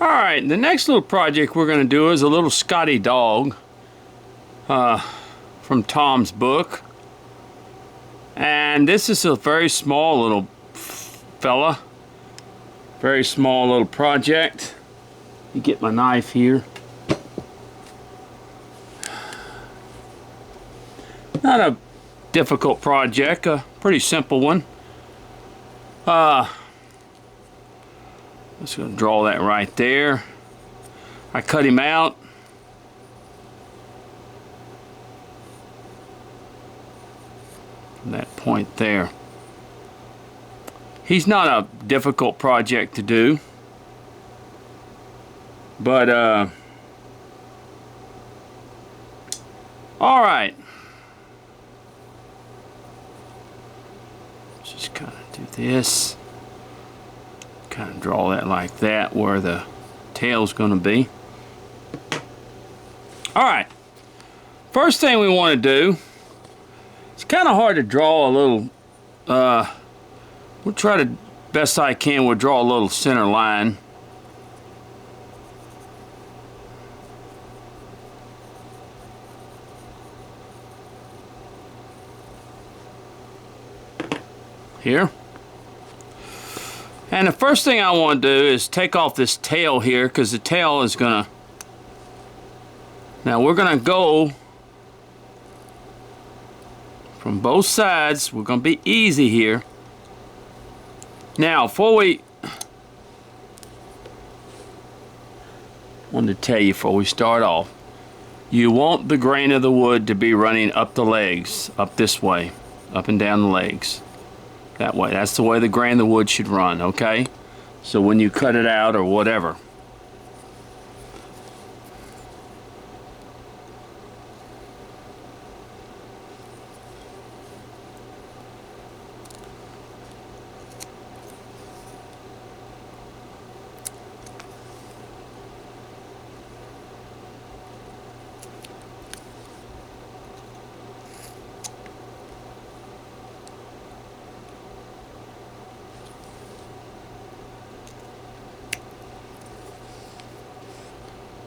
Alright, the next little project we're going to do is a little Scottie dog from Tom's book. And this is a very small little fella. Very small little project. You get my knife here. Not a difficult project, a pretty simple one. Just going to draw that right there. I cut him out. From that point there. He's not a difficult project to do. But, alright. Just kind of do this. Kind of draw that like that where the tail's going to be. Alright, first thing we want to do, it's kind of hard to draw a little, we'll try to best I can, we'll draw a little center line. Here. And the first thing I want to do is take off this tail here, because the tail is gonna, now we're gonna go from both sides. We're gonna be easy here. Now before we, wanted to tell you before we start off, you want the grain of the wood to be running up the legs, up this way, up and down the legs. That way. That's the way the grain of the wood should run, okay? So when you cut it out or whatever.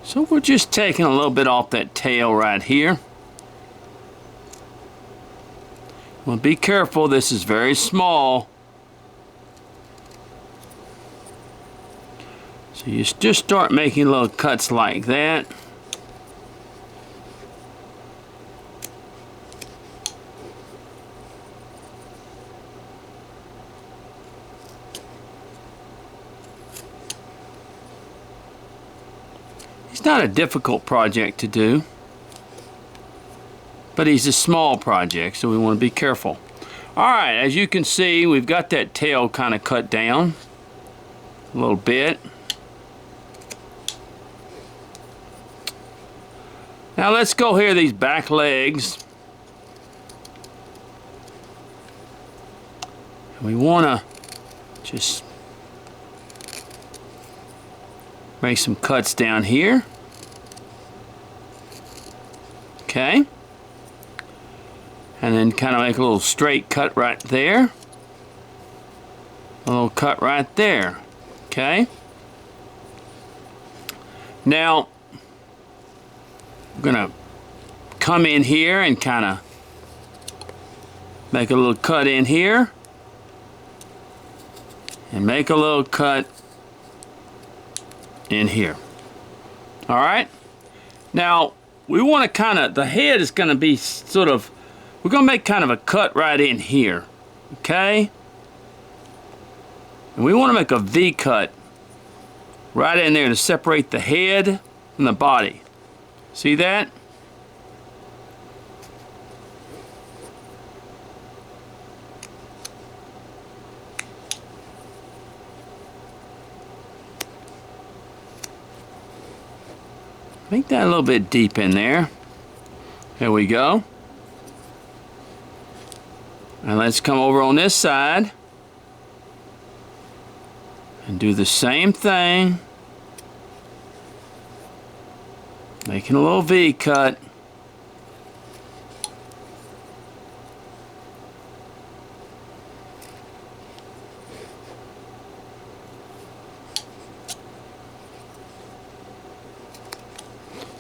So we're just taking a little bit off that tail right here. Well, be careful, this is very small. So you just start making little cuts like that. It's not a difficult project to do, but he's a small project, so we want to be careful. Alright, as you can see, we've got that tail kind of cut down a little bit. Now let's go here, these back legs. We want to just make some cuts down here. Okay. And then kind of make a little straight cut right there. A little cut right there. Okay. Now, we're going to come in here and kind of make a little cut in here. And make a little cut in here. Alright, now we want to kind of, the head is going to be sort of, we're going to make kind of a cut right in here, okay, and we want to make a V cut right in there to separate the head from the body. See that? Make that a little bit deep in there. There we go. And let's come over on this side and do the same thing. Making a little V cut.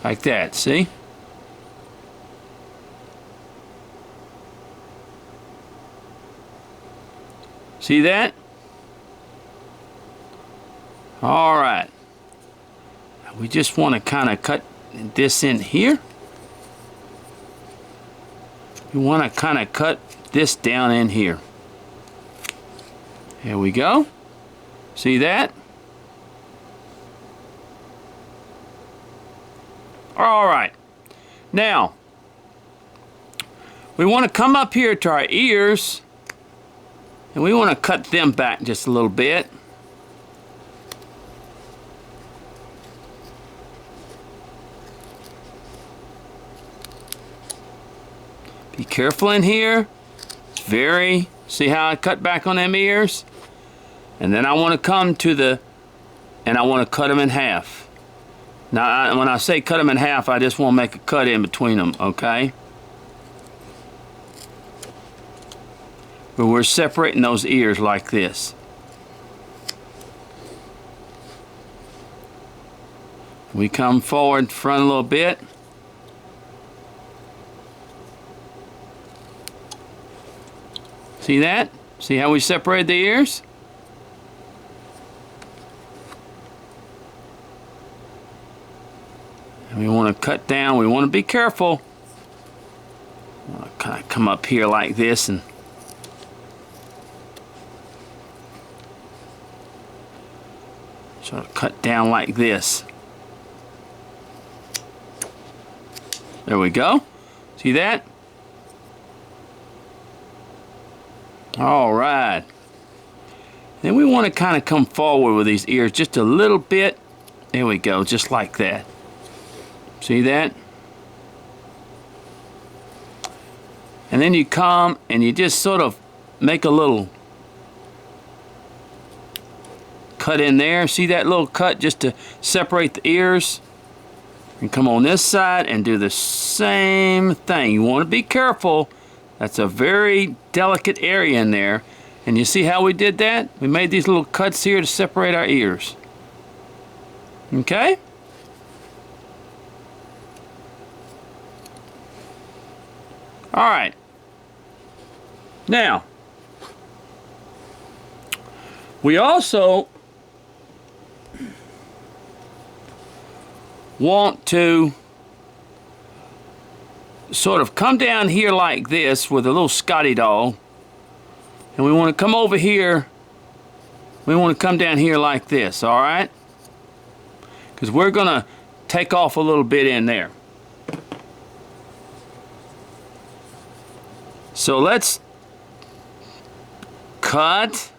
Like that, see? See that? All right. We just want to kind of cut this in here. We want to kind of cut this down in here. Here we go. See that? All right. Now, we want to come up here to our ears, and we want to cut them back just a little bit. Be careful in here. It's very, see how I cut back on them ears? And then I want to come to the, and I want to cut them in half. Now, when I say cut them in half, I just want to make a cut in between them, okay? But we're separating those ears like this. We come forward front a little bit. See that? See how we separated the ears? And we want to cut down. We want to be careful. We want to kind of come up here like this and sort of cut down like this. There we go. See that? All right. Then we want to kind of come forward with these ears just a little bit. There we go, just like that. See that? And then you come and you just sort of make a little cut in there. See that little cut just to separate the ears? And come on this side and do the same thing. You want to be careful. That's a very delicate area in there. And you see how we did that? We made these little cuts here to separate our ears. Okay? All right. Now, we also want to sort of come down here like this with a little Scottie doll, and we want to come over here. We want to come down here like this, all right? Because we're going to take off a little bit in there. So let's cut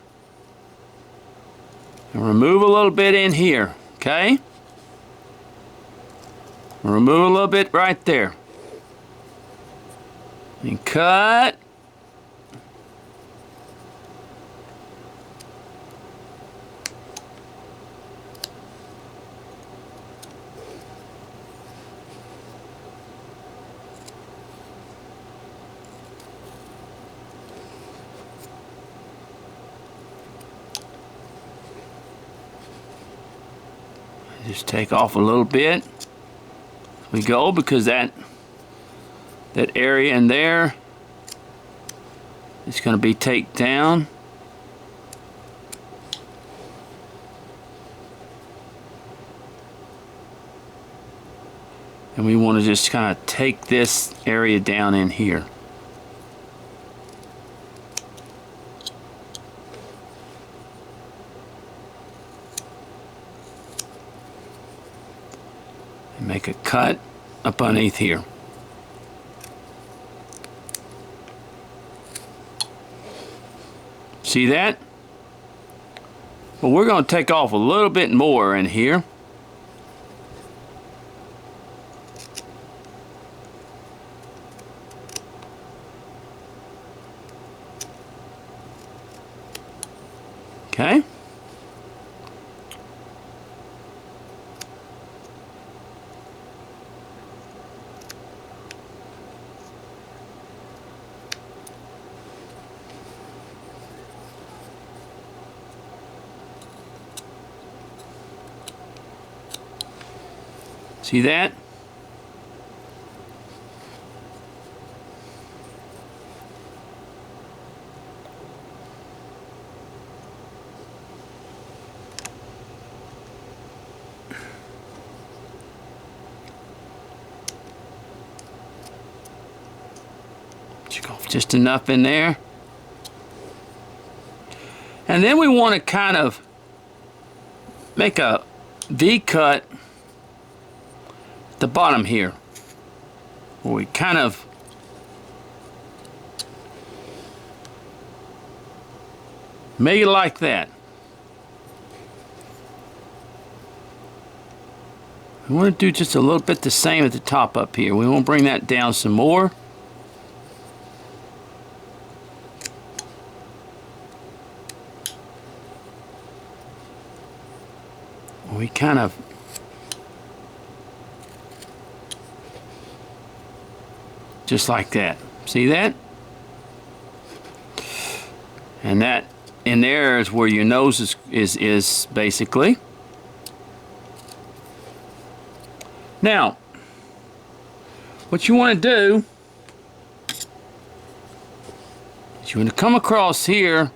and remove a little bit in here, okay? Remove a little bit right there. And cut. Just take off a little bit. We go, because that area in there is going to be taken down. And we want to just kind of take this area down in here. And make a cut up underneath here. See that? Well, we're going to take off a little bit more in here. Okay. See that? Just enough in there. And then we want to kind of make a V cut at the bottom here, where we kind of make it like that. We want to do just a little bit the same at the top up here. We want to bring that down some more. We kind of just like that. See that? And that in there is where your nose is basically. Now, what you want to do is you want to come across here.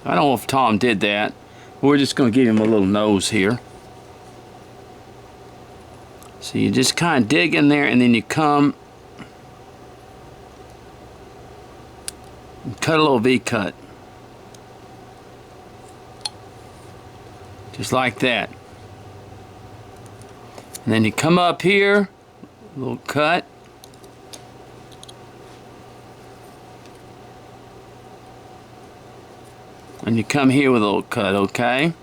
I don't know if Tom did that. We're just going to give him a little nose here. So you just kind of dig in there and then you come and cut a little V cut. Just like that. And then you come up here, a little cut. And you come here with a little cut, okay?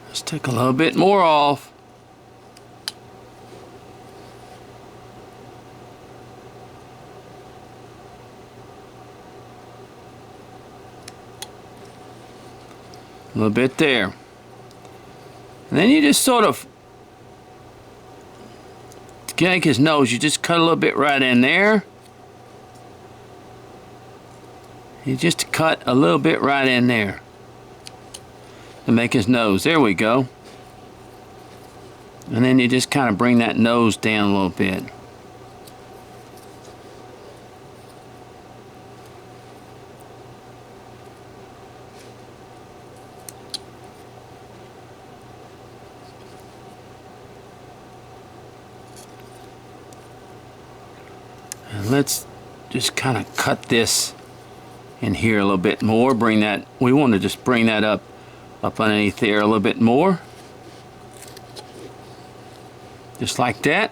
Let's take a little bit more off. A little bit there. And then you just sort of yank his nose, you just cut a little bit right in there. You just cut a little bit right in there to make his nose. There we go. And then you just kind of bring that nose down a little bit. Let's just kind of cut this in here a little bit more. Bring that, we want to just bring that up underneath there a little bit more. Just like that.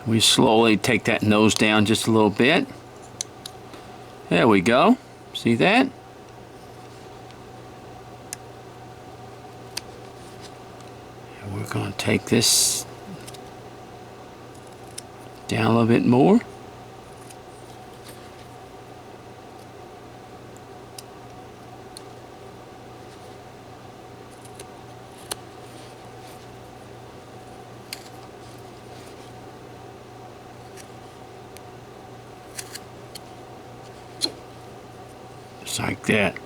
We slowly take that nose down just a little bit. There we go. See that? And we're going to take this down a little bit more. Just like that.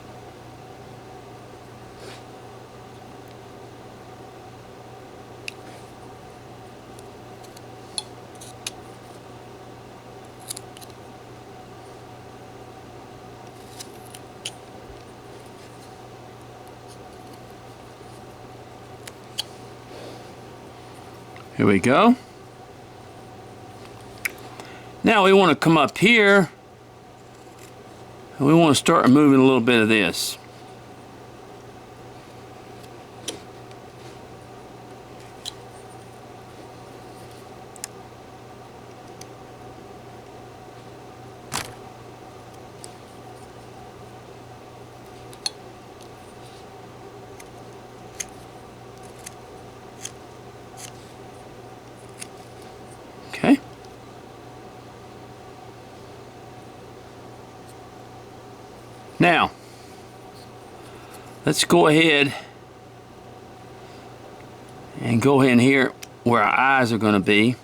Here we go. Now we want to come up here. And we want to start removing a little bit of this. Okay. Now, let's go ahead and go in here where our eyes are going to be.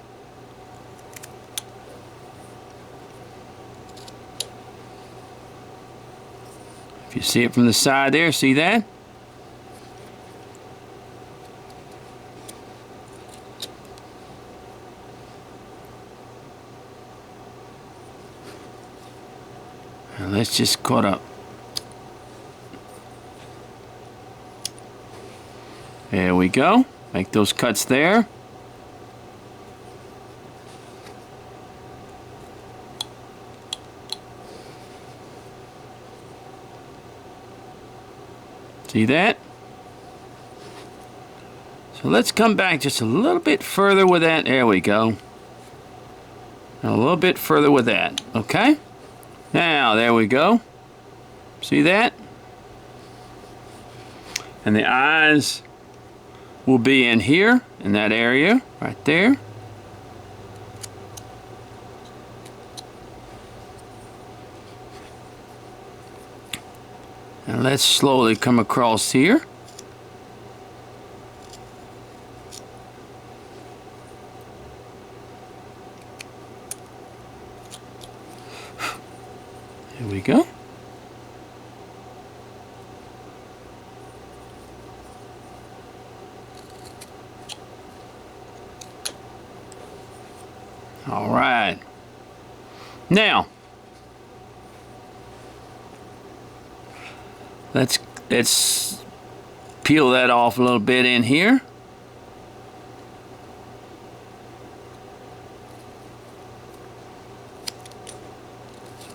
If you see it from the side there, see that? It's just caught up. There we go. Make those cuts there. See that? So let's come back just a little bit further with that. There we go. A little bit further with that. Okay? Now, there we go. See that? And the eyes will be in here, in that area, right there. And let's slowly come across here. There we go. All right. Now, let's peel that off a little bit in here.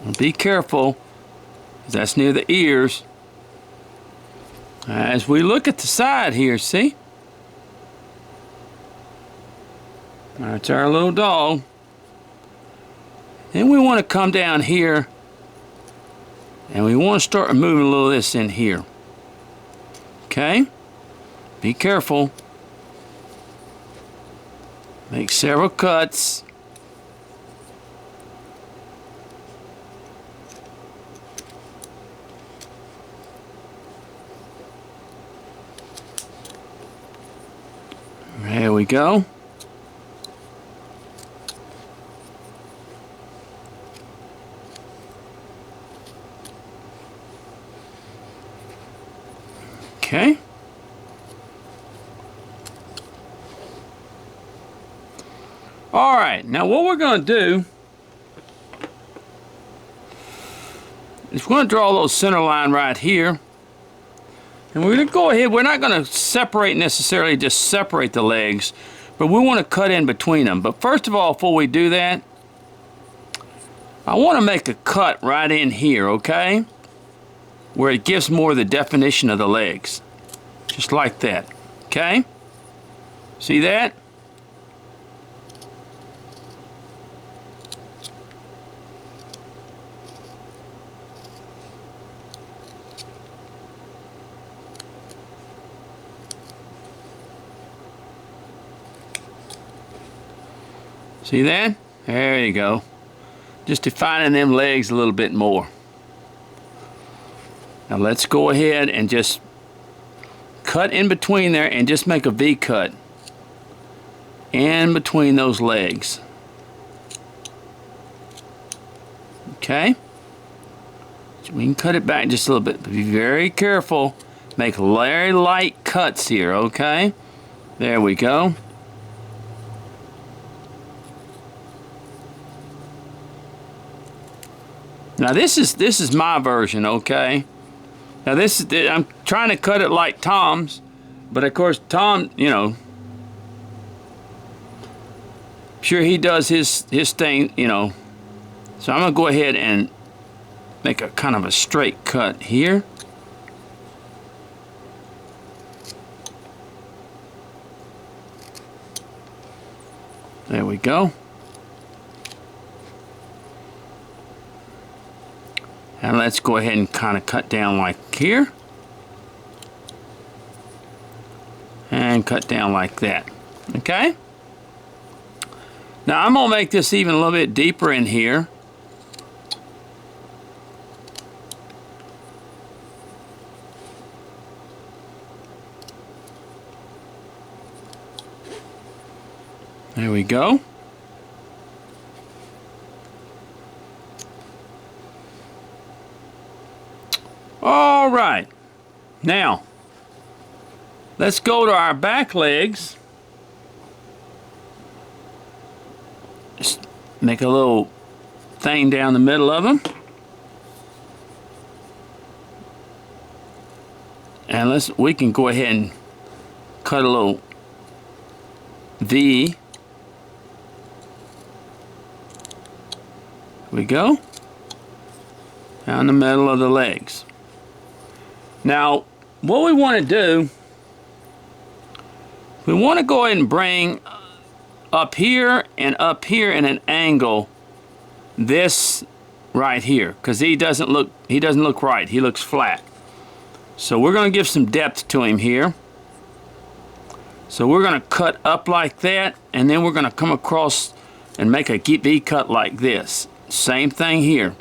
So be careful, 'cause that's near the ears. As we look at the side here, see? That's our little dog. Then we want to come down here and we want to start moving a little of this in here. Okay? Be careful. Make several cuts. There we go. Okay. All right, now what we're going to do is we're going to draw a little center line right here. And we're going to go ahead, we're not going to separate necessarily, just separate the legs, but we want to cut in between them. But first of all, before we do that, I want to make a cut right in here, okay? Where it gives more of the definition of the legs. Just like that, okay? See that? See that? There you go. Just defining them legs a little bit more. Now let's go ahead and just cut in between there and just make a V cut in between those legs. Okay? So we can cut it back just a little bit, but be very careful. Make very light cuts here, okay? There we go. Now this is my version, okay? Now this is, I'm trying to cut it like Tom's, but of course Tom, you know, sure he does his thing, you know. So I'm gonna go ahead and make a kind of a straight cut here. There we go. And let's go ahead and kind of cut down like here. And cut down like that. Okay? Now I'm going to make this even a little bit deeper in here. There we go. All right, now let's go to our back legs. Just make a little thing down the middle of them. And we can go ahead and cut a little V. We go down the middle of the legs. Now what we want to do, we want to go ahead and bring up here in an angle this right here, because he doesn't look right. He looks flat. So we're going to give some depth to him here. So we're going to cut up like that, and then we're going to come across and make a V cut like this. Same thing here.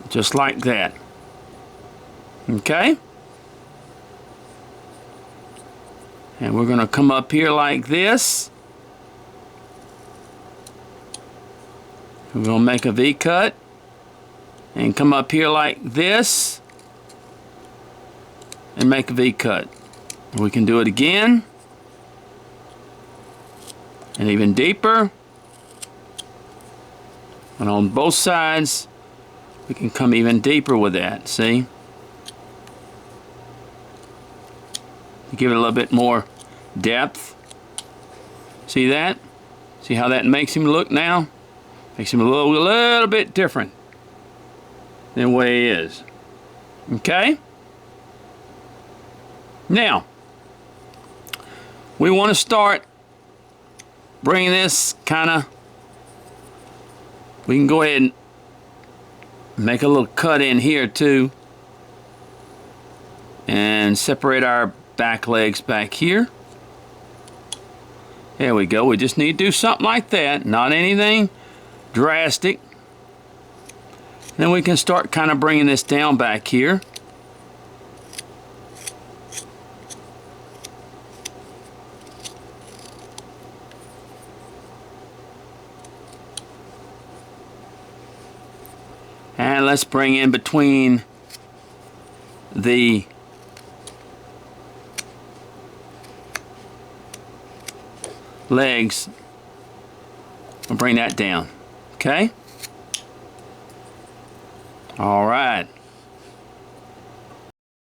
Just like that. Okay? And we're going to come up here like this. We're going to make a V cut and come up here like this and make a V cut. We can do it again and even deeper, and on both sides we can come even deeper with that. See, give it a little bit more depth. See that? See how that makes him look now? Makes him a little bit different than the way he is. Okay? Now, we want to start bringing this kind of, we can go ahead and make a little cut in here too and separate our back legs back here. There we go. We just need to do something like that, not anything drastic. Then we can start kind of bringing this down back here. And let's bring in between the legs and bring that down. Okay? All right.